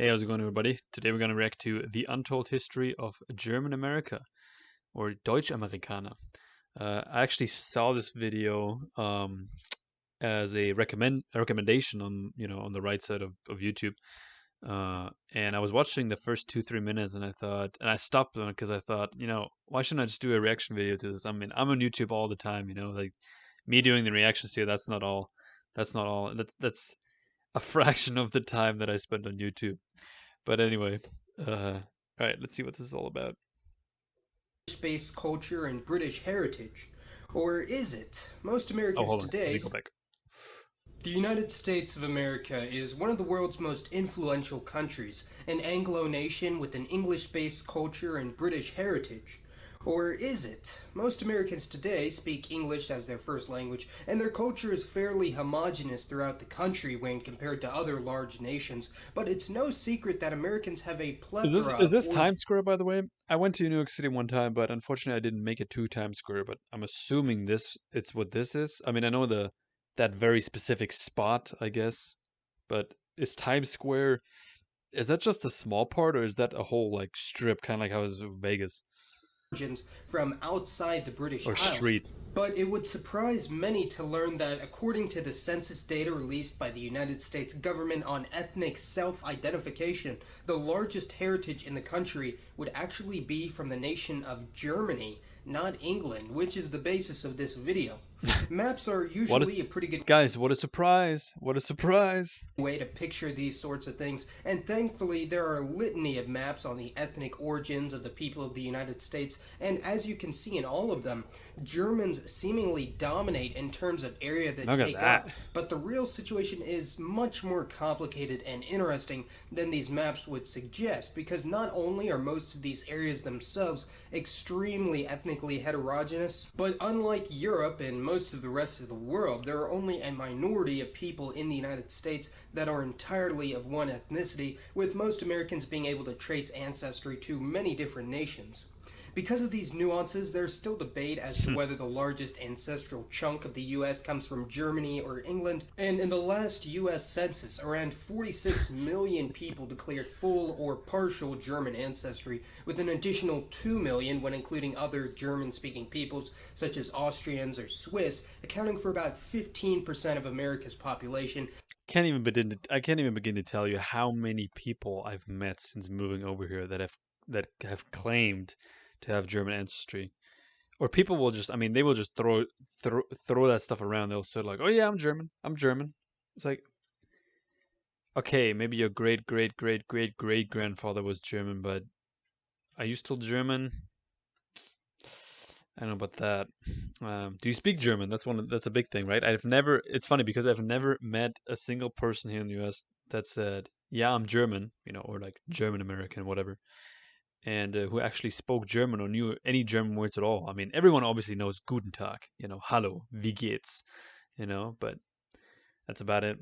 Hey, how's it going, everybody? Today we're going to react to The Untold History of German America, or Deutschamerikaner. I actually saw this video as a recommendation on on the right side of YouTube, and I was watching the first 2-3 minutes, and I stopped because I thought, why shouldn't I just do a reaction video to this? I mean, I'm on YouTube all the time, like me doing the reactions here. That's not all. That's not all. That's a fraction of the time that I spend on YouTube. But anyway, all right, let's see what this is all about. Based culture and British heritage? Or is it? Most Oh, Americans hold on. Let today. me go back. The United States of America is one of the world's most influential countries, an Anglo nation with an English based culture and British heritage. Or is it? Most Americans today speak English as their first language, and their culture is fairly homogenous throughout the country when compared to other large nations. But it's no secret that Americans have a Is this plethora is of this origins. Times Square, by the way? I went to New York City one time, but unfortunately I didn't make it to Times Square. But I'm assuming it's what this is. I mean, I know that very specific spot, I guess. But is Times Square, is that just a small part, or is that a whole like strip, kind of like how is Vegas From outside the British or Isles. street? But it would surprise many to learn that, according to the census data released by the United States government on ethnic self identification, the largest heritage in the country would actually be from the nation of Germany, not England, which is the basis of this video. Maps are What is usually a pretty good Guys, what a surprise! What a surprise! way to picture these sorts of things, and thankfully there are a litany of maps on the ethnic origins of the people of the United States, and as you can see in all of them, Germans seemingly dominate in terms of area that Look at take up, that. but the real situation is much more complicated and interesting than these maps would suggest, because not only are most of these areas themselves extremely ethnically heterogeneous, but unlike Europe and most of the rest of the world, there are only a minority of people in the United States that are entirely of one ethnicity, with most Americans being able to trace ancestry to many different nations. Because of these nuances, there's still debate as to whether the largest ancestral chunk of the US comes from Germany or England, and in the last US census, around 46 million people declared full or partial German ancestry, with an additional 2 million when including other German-speaking peoples, such as Austrians or Swiss, accounting for about 15% of America's population. I can't even begin to tell you how many people I've met since moving over here that have claimed to have German ancestry. Or people will just, I mean, they will just throw that stuff around. They'll say like, "Oh yeah, I'm German. I'm German." It's like, okay, maybe your great great great great great grandfather was German, but are you still German? I don't know about that. Do you speak German? That's a big thing, right? I've never. It's funny because I've never met a single person here in the U.S. that said, "Yeah, I'm German," or like German American, whatever, and who actually spoke German or knew any German words at all. I mean, everyone obviously knows Guten Tag, Hallo, wie geht's, but that's about it.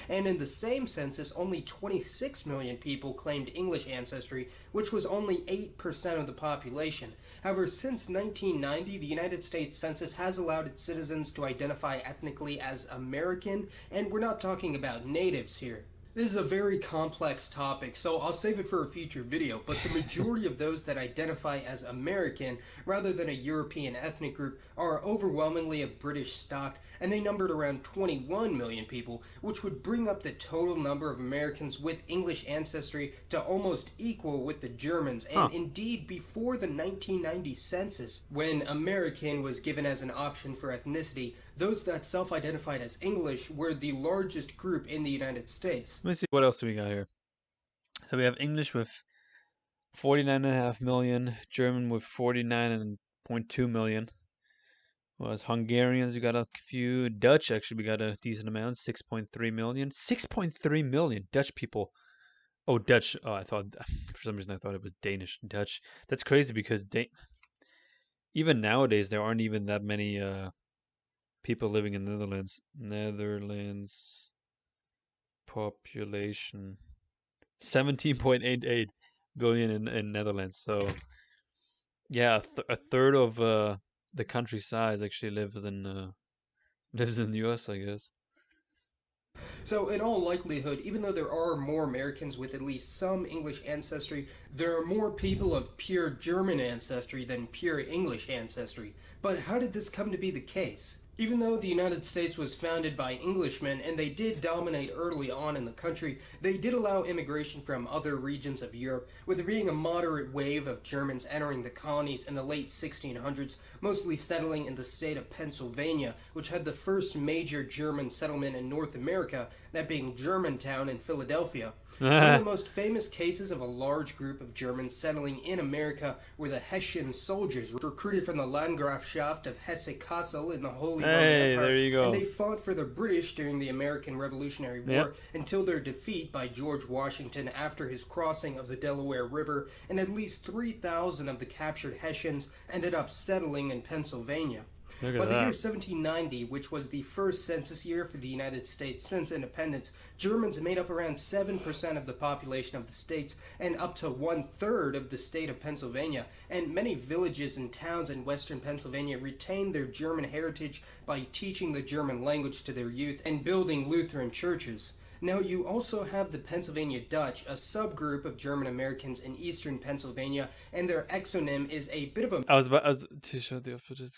And in the same census, only 26 million people claimed English ancestry, which was only 8% of the population. However, since 1990, the United States Census has allowed its citizens to identify ethnically as American, and we're not talking about natives here. This is a very complex topic, so I'll save it for a future video, but the majority of those that identify as American rather than a European ethnic group are overwhelmingly of British stock, and they numbered around 21 million people, which would bring up the total number of Americans with English ancestry to almost equal with the Germans, Huh. and indeed before the 1990 census, when American was given as an option for ethnicity, those that self-identified as English were the largest group in the United States. Let me see what else we got here. So we have English with 49.5 million, German with 49.2 million. Was Hungarians, we got a few. Dutch, actually, we got a decent amount, 6.3 million. 6.3 million Dutch people. Oh, Dutch. Oh, I thought, for some reason, I thought it was Danish. Dutch. That's crazy because even nowadays, there aren't even that many people living in the Netherlands. Netherlands population 17.88 billion in Netherlands. So, yeah, a third of the country size actually lives in the US, I guess. So, in all likelihood, even though there are more Americans with at least some English ancestry, there are more people of pure German ancestry than pure English ancestry. But how did this come to be the case? Even though the United States was founded by Englishmen and they did dominate early on in the country, they did allow immigration from other regions of Europe, with there being a moderate wave of Germans entering the colonies in the late 1600s, mostly settling in the state of Pennsylvania, which had the first major German settlement in North America, that being Germantown in Philadelphia. One of the most famous cases of a large group of Germans settling in America were the Hessian soldiers, recruited from the Landgrafschaft of Hesse-Kassel in the Holy Roman Hey, Empire, there you and go. they fought for the British during the American Revolutionary Yep. War until their defeat by George Washington after his crossing of the Delaware River, and at least 3,000 of the captured Hessians ended up settling in Pennsylvania. Look By at the year that. 1790, which was the first census year for the United States since independence, Germans made up around 7% of the population of the states and up to one-third of the state of Pennsylvania, and many villages and towns in western Pennsylvania retained their German heritage by teaching the German language to their youth and building Lutheran churches. Now, you also have the Pennsylvania Dutch, a subgroup of German Americans in eastern Pennsylvania, and their exonym is a bit of a I was to show the opposite.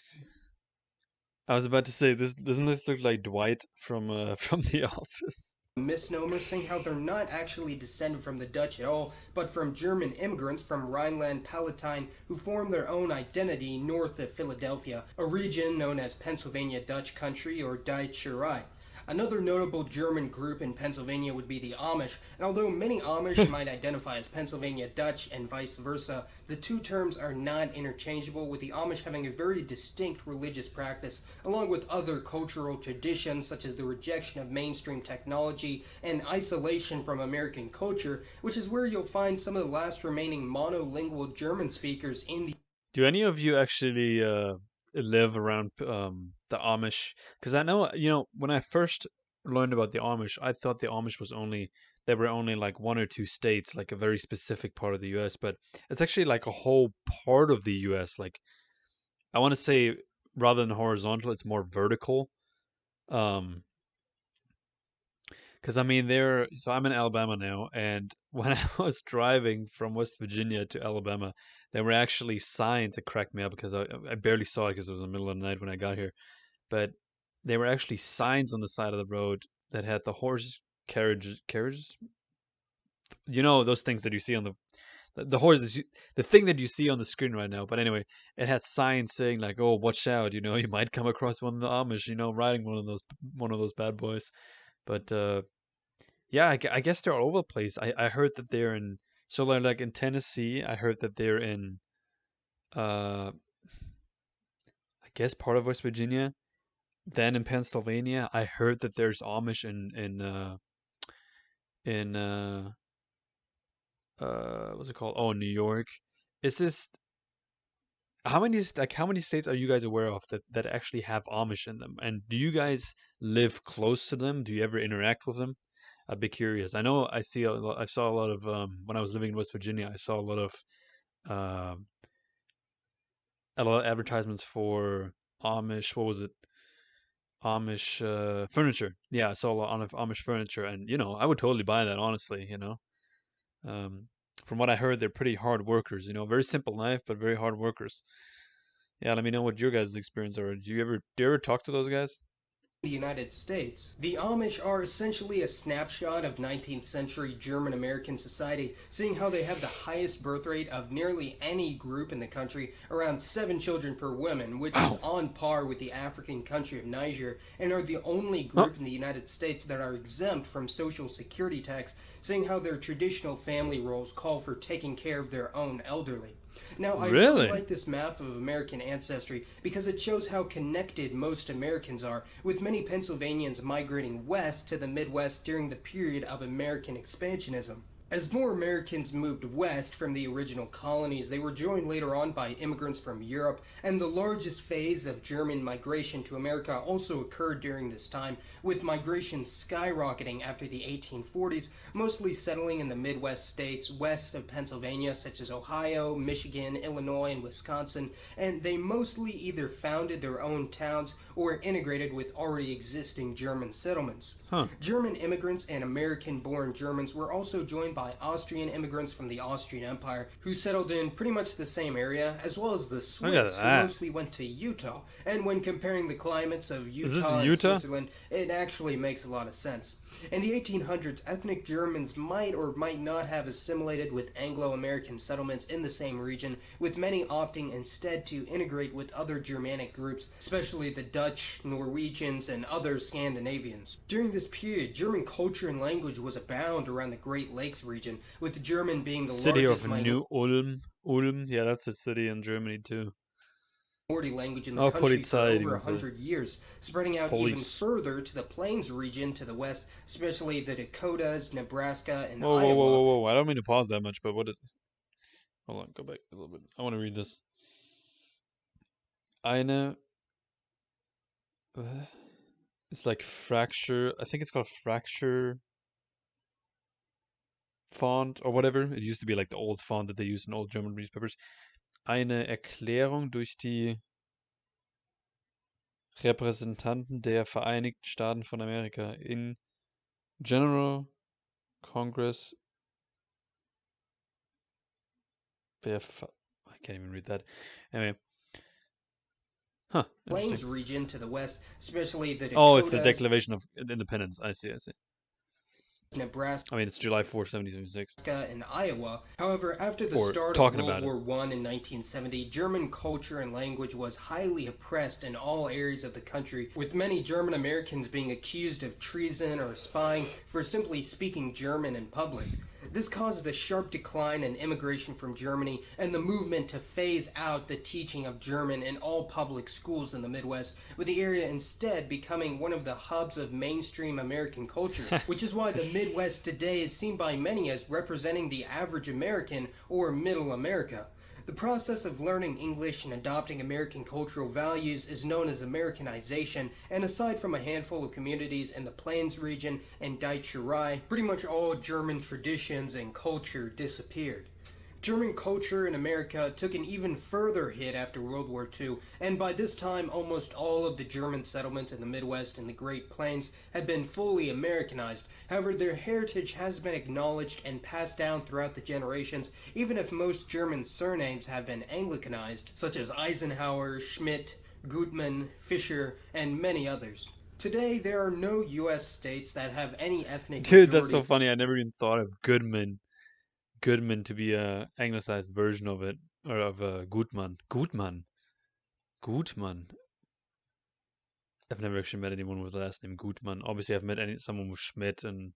I was about to say this. Doesn't this look like Dwight from from The Office? misnomer, saying how they're not actually descended from the Dutch at all, but from German immigrants from Rhineland-Palatine who formed their own identity north of Philadelphia, a region known as Pennsylvania Dutch Country or Deutscherei. Another notable German group in Pennsylvania would be the Amish, and although many Amish might identify as Pennsylvania Dutch and vice versa, the two terms are not interchangeable, with the Amish having a very distinct religious practice, along with other cultural traditions such as the rejection of mainstream technology and isolation from American culture, which is where you'll find some of the last remaining monolingual German speakers in the Do any of you actually live around the Amish? Because I know, when I first learned about the Amish, I thought the Amish was only there were only like one or two states, like a very specific part of the U.S. But it's actually like a whole part of the U.S. Like I want to say, rather than horizontal, it's more vertical. Um, Because I mean, so I'm in Alabama now, and when I was driving from West Virginia to Alabama, there were actually signs that cracked me up because I barely saw it because it was the middle of the night when I got here. But there were actually signs on the side of the road that had the horse carriages, those things that you see on the horses, the thing that you see on the screen right now. But anyway, it had signs saying like, "Oh, watch out! You might come across one of the Amish, riding one of those bad boys." But yeah, I guess they're all over the place. I heard that they're in so like in Tennessee. I heard that they're in uh I guess part of West Virginia. Then in Pennsylvania, I heard that there's Amish in what's it called? Oh, New York. Is this how many states are you guys aware of that actually have Amish in them? And do you guys live close to them? Do you ever interact with them? I'd be curious. I know I saw a lot of when I was living in West Virginia, I saw uh, a lot of advertisements for Amish. What was it? Amish furniture. Yeah, I saw a lot of Amish furniture, and I would totally buy that. Honestly, um, from what I heard, they're pretty hard workers. Very simple life, but very hard workers. Yeah, let me know what your guys' experience are. Do you ever talk to those guys? the United States. The Amish are essentially a snapshot of 19th century German American society, seeing how they have the highest birth rate of nearly any group in the country, around 7 children per woman, which is Wow. on par with the African country of Niger, and are the only Oh, group in the United States that are exempt from social security tax, seeing how their traditional family roles call for taking care of their own elderly. Now, I really really? like this map of American ancestry because it shows how connected most Americans are, with many Pennsylvanians migrating west to the Midwest during the period of American expansionism. As more Americans moved west from the original colonies, they were joined later on by immigrants from Europe, and the largest phase of German migration to America also occurred during this time, with migration skyrocketing after the 1840s, mostly settling in the Midwest states west of Pennsylvania, such as Ohio, Michigan, Illinois, and Wisconsin, and they mostly either founded their own towns or integrated with already existing German settlements. Huh. German immigrants and American born Germans were also joined by Austrian immigrants from the Austrian Empire who settled in pretty much the same area, as well as the Look at Swiss who that. mostly went to Utah. And when comparing the climates of Is this Utah and Utah? Switzerland, it actually makes a lot of sense. In the 1800s, ethnic Germans might or might not have assimilated with Anglo-American settlements in the same region, with many opting instead to integrate with other Germanic groups, especially the Dutch, Norwegians, and other Scandinavians. During this period, German culture and language was abound around the Great Lakes region, with German being the City largest of New Ulm. Ulm, yeah, that's a city in Germany too. minority language in the Oh, country for Polizei, die over ganze 100 years, spreading out even Police. further to the Plains region to the west, especially the Dakotas, Nebraska, and Whoa, whoa, whoa, whoa, Iowa. whoa! I don't mean to pause that much, but what is this? Hold on, go back a little bit. I want to read this. Eine. It's like fracture. I think it's called fracture font or whatever. It used to be like the old font that they used in old German newspapers. Eine Erklärung durch die Repräsentanten der Vereinigten Staaten von Amerika in General Congress. I can't even read that. Anyway. Huh, Plains interesting. region to the west, especially the Oh, it's the Dakotas, Declaration of Independence. I see, I see. Nebraska, I mean, it's July 4th, 1776. and Iowa. However, after the Or start of talking World about it. War I in 1970, German culture and language was highly oppressed in all areas of the country, with many German Americans being accused of treason or spying for simply speaking German in public. This caused the sharp decline in immigration from Germany and the movement to phase out the teaching of German in all public schools in the Midwest, with the area instead becoming one of the hubs of mainstream American culture, which is why the Midwest today is seen by many as representing the average American or middle America. The process of learning English and adopting American cultural values is known as Americanization, and aside from a handful of communities in the Plains region and Deutschamerikaner, pretty much all German traditions and culture disappeared. German culture in America took an even further hit after World War II, and by this time almost all of the German settlements in the Midwest and the Great Plains had been fully Americanized. However, their heritage has been acknowledged and passed down throughout the generations, even if most German surnames have been Anglicanized, such as Eisenhower, Schmidt, Gutmann, Fischer, and many others. Today, there are no U.S. states that have any ethnic Dude, that's so majority. funny. I never even thought of Goodman to be a anglicized version of it, or of Gutmann. Gutmann. I've never actually met anyone with the last name Gutmann. Obviously, I've met someone with Schmidt and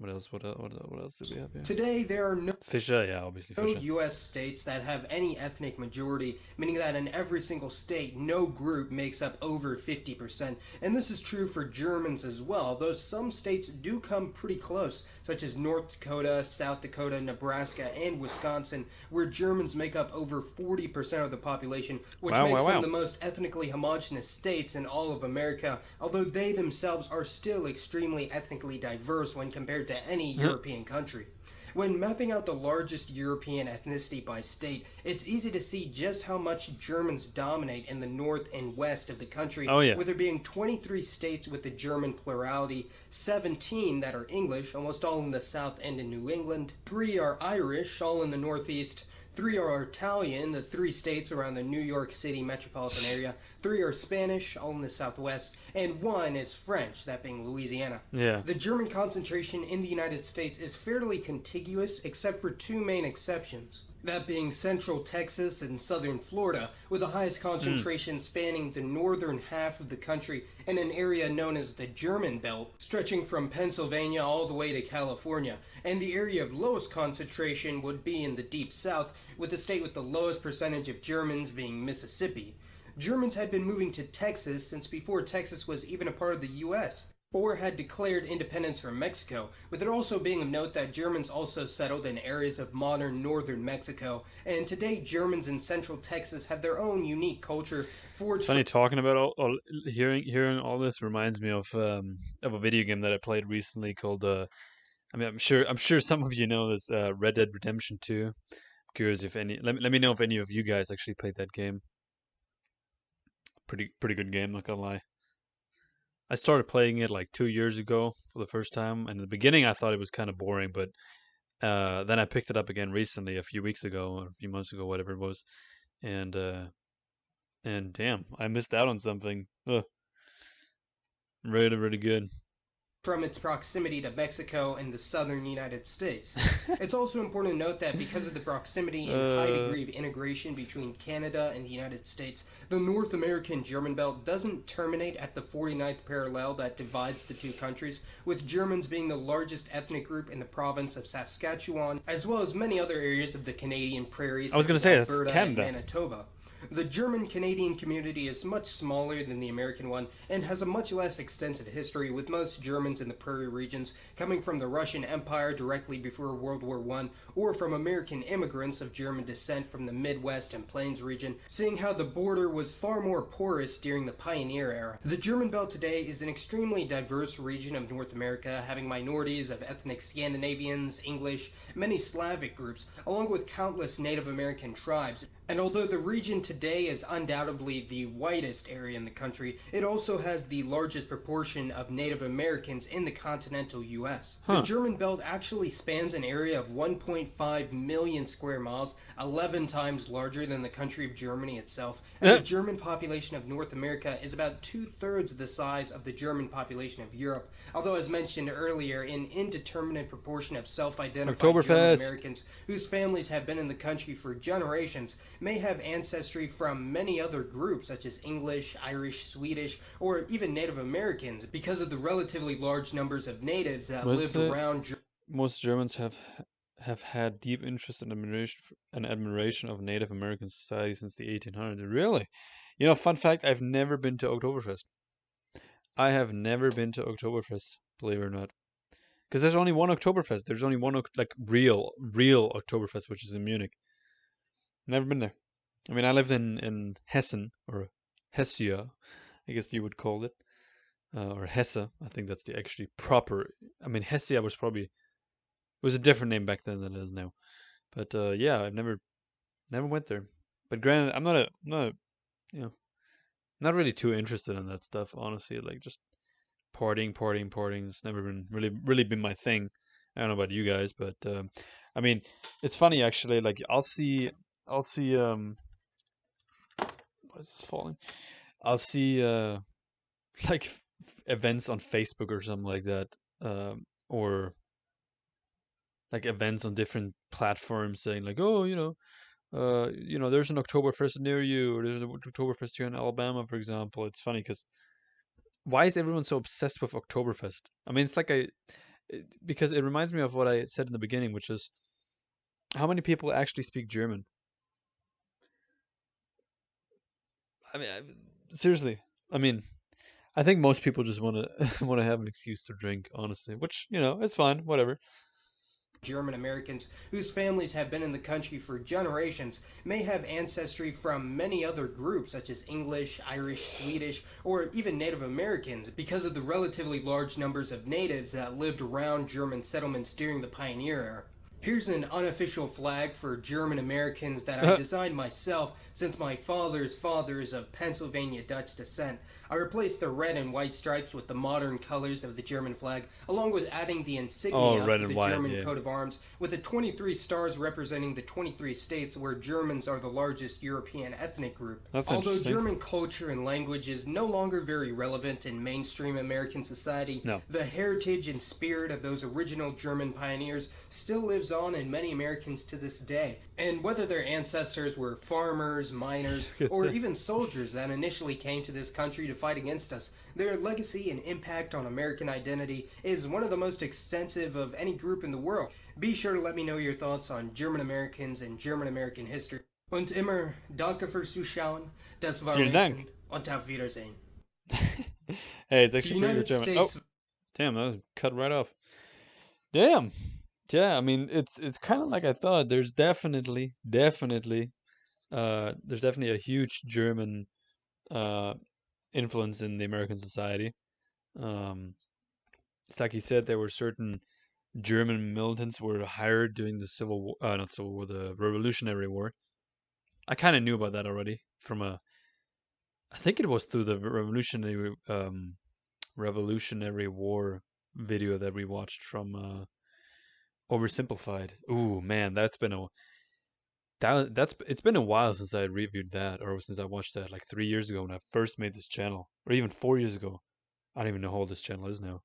what else? What else do we have here? Today, there are no Fischer, yeah, obviously Fischer. U.S. states that have any ethnic majority, meaning that in every single state, no group makes up over 50%. And this is true for Germans as well, though some states do come pretty close, such as North Dakota, South Dakota, Nebraska, and Wisconsin, where Germans make up over 40% of the population, which Wow, makes wow, them wow. the most ethnically homogenous states in all of America, although they themselves are still extremely ethnically diverse when compared to any European country. When mapping out the largest European ethnicity by state, it's easy to see just how much Germans dominate in the north and west of the country, Oh yeah. with there being 23 states with the German plurality, 17 that are English, almost all in the south and in New England, 3 are Irish, all in the northeast, 3 are Italian, the 3 states around the New York City metropolitan area, 3 are Spanish, all in the southwest, and 1 is French, that being Louisiana. Yeah. The German concentration in the United States is fairly contiguous, except for 2 main exceptions. That being central Texas and southern Florida, with the highest concentration spanning the northern half of the country in an area known as the German Belt, stretching from Pennsylvania all the way to California, and the area of lowest concentration would be in the deep south, with the state with the lowest percentage of Germans being Mississippi. Germans had been moving to Texas since before Texas was even a part of the U.S., or had declared independence from Mexico, with it also being of note that Germans also settled in areas of modern northern Mexico, and today Germans in central Texas have their own unique culture forged Funny talking about hearing all this reminds me of a video game that I played recently called I mean I'm sure some of you know this Red Dead Redemption 2. Curious if any let me know if any of you guys actually played that game. pretty good game. Not gonna lie. I started playing it like 2 years ago for the first time, and in the beginning I thought it was kind of boring, but then I picked it up again recently, a few weeks ago or a few months ago, whatever it was, and damn, I missed out on something. Ugh, really good. from its proximity to Mexico and the southern United States. It's also important to note that because of the proximity and high uh, degree of integration between Canada and the United States, the North American German Belt doesn't terminate at the 49th parallel that divides the two countries, with Germans being the largest ethnic group in the province of Saskatchewan, as well as many other areas of the Canadian prairies I was such gonna as say it's Alberta and Canada. Manitoba. The German Canadian community is much smaller than the American one and has a much less extensive history, with most Germans in the prairie regions coming from the Russian Empire directly before World War I or from American immigrants of German descent from the Midwest and Plains region, seeing how the border was far more porous during the pioneer era. The German Belt today is an extremely diverse region of North America, having minorities of ethnic Scandinavians, English, many Slavic groups, along with countless Native American tribes. And although the region today is undoubtedly the whitest area in the country, it also has the largest proportion of Native Americans in the continental U.S. The Huh. German Belt actually spans an area of 1.5 million square miles, 11 times larger than the country of Germany itself, and the Eh, German population of North America is about two-thirds the size of the German population of Europe, although as mentioned earlier, an indeterminate proportion of self-identified German Oktoberfest. Americans whose families have been in the country for generations may have ancestry from many other groups such as English, Irish, Swedish, or even Native Americans because of the relatively large numbers of natives that Was lived it? around. Most Germans have had deep interest and admiration of Native American society since the 1800s. Really? You know, fun fact, I've never been to Oktoberfest. I have never been to Oktoberfest, believe it or not. Because there's only one Oktoberfest. There's only one like real Oktoberfest, which is in Munich. Never been there. I mean, I lived in Hessen or Hessia, I guess you would call it, or Hesse. I think that's the actually proper. I mean, Hessia was probably it was a different name back then than it is now. But yeah, I've never went there. But granted, I'm not a you know not really too interested in that stuff, honestly. Like just partying. It's never been really been my thing. I don't know about you guys, but I mean, it's funny actually. Like I'll see why is this falling? I'll see like events on Facebook or something like that, or like events on different platforms saying like, oh, there's an Oktoberfest near you, or there's an Oktoberfest here in Alabama, for example. It's funny because why is everyone so obsessed with Oktoberfest? I mean, it's like because it reminds me of what I said in the beginning, which is how many people actually speak German? I mean, seriously. I mean, I think most people just want to want to have an excuse to drink, honestly, which it's fine, whatever. German Americans whose families have been in the country for generations may have ancestry from many other groups such as English, Irish, Swedish, or even Native Americans because of the relatively large numbers of natives that lived around German settlements during the pioneer era. Here's an unofficial flag for German Americans that I designed myself since my father's father is of Pennsylvania Dutch descent. I replaced the red and white stripes with the modern colors of the German flag, along with adding the Oh, insignia red for and the white, German yeah, coat of arms, with the 23 stars representing the 23 states where Germans are the largest European ethnic group. that's Although interesting. German culture and language is no longer very relevant in mainstream American society, No, the heritage and spirit of those original German pioneers still lives on in many Americans to this day. And whether their ancestors were farmers, miners, look at or that. even soldiers that initially came to this country to fight against us, their legacy and impact on American identity is one of the most extensive of any group in the world. Be sure to let me know your thoughts on German Americans and German American history. Und immer danke fürs Zuschauen. Das war Vielen Dank. Mason. Und auf Wiedersehen. Hey, it's The actually pretty good United German. Oh, States. damn, that was cut right off. Damn. Yeah, I mean, it's kind of like I thought. There's definitely a huge German uh influence in the American society. Um, it's like you said, there were certain German militants were hired during the Civil War, not Civil War, the Revolutionary War. I kind of knew about that already from a I think it was through the Revolutionary War video that we watched from Oversimplified. Ooh, man, that's it's been a while since I reviewed that, or since I watched that, like 3 years ago when I first made this channel, or even 4 years ago. I don't even know how old this channel is now.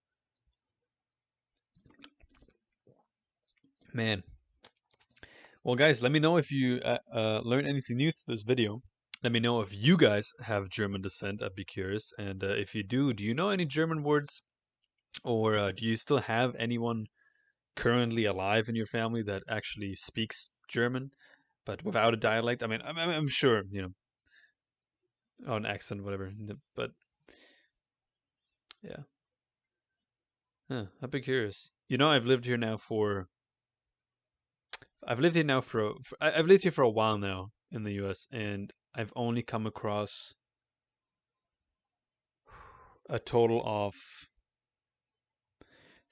Man. Well, guys, let me know if you learned anything new through this video. Let me know if you guys have German descent. I'd be curious. And if you do you know any German words, or do you still have anyone currently alive in your family that actually speaks German, but without a dialect? I mean, I'm sure, or an accent, whatever. But yeah, I'd be curious. I've lived here now I've lived here for a while now in the U.S. and I've only come across a total of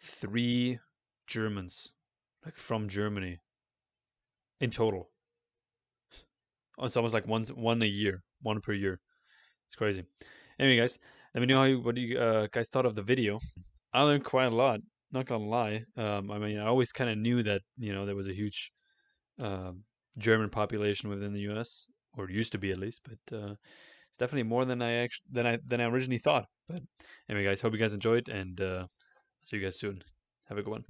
3 Germans, like from Germany in total. Oh, it's almost like one a year, one per year. It's crazy. Anyway, guys, let me know what you guys thought of the video. I learned quite a lot. Not gonna lie. I mean, I always kind of knew that there was a huge uh, German population within the U.S. or used to be at least, but it's definitely more than I originally thought. But anyway, guys, hope you guys enjoyed, and see you guys soon. Have a good one.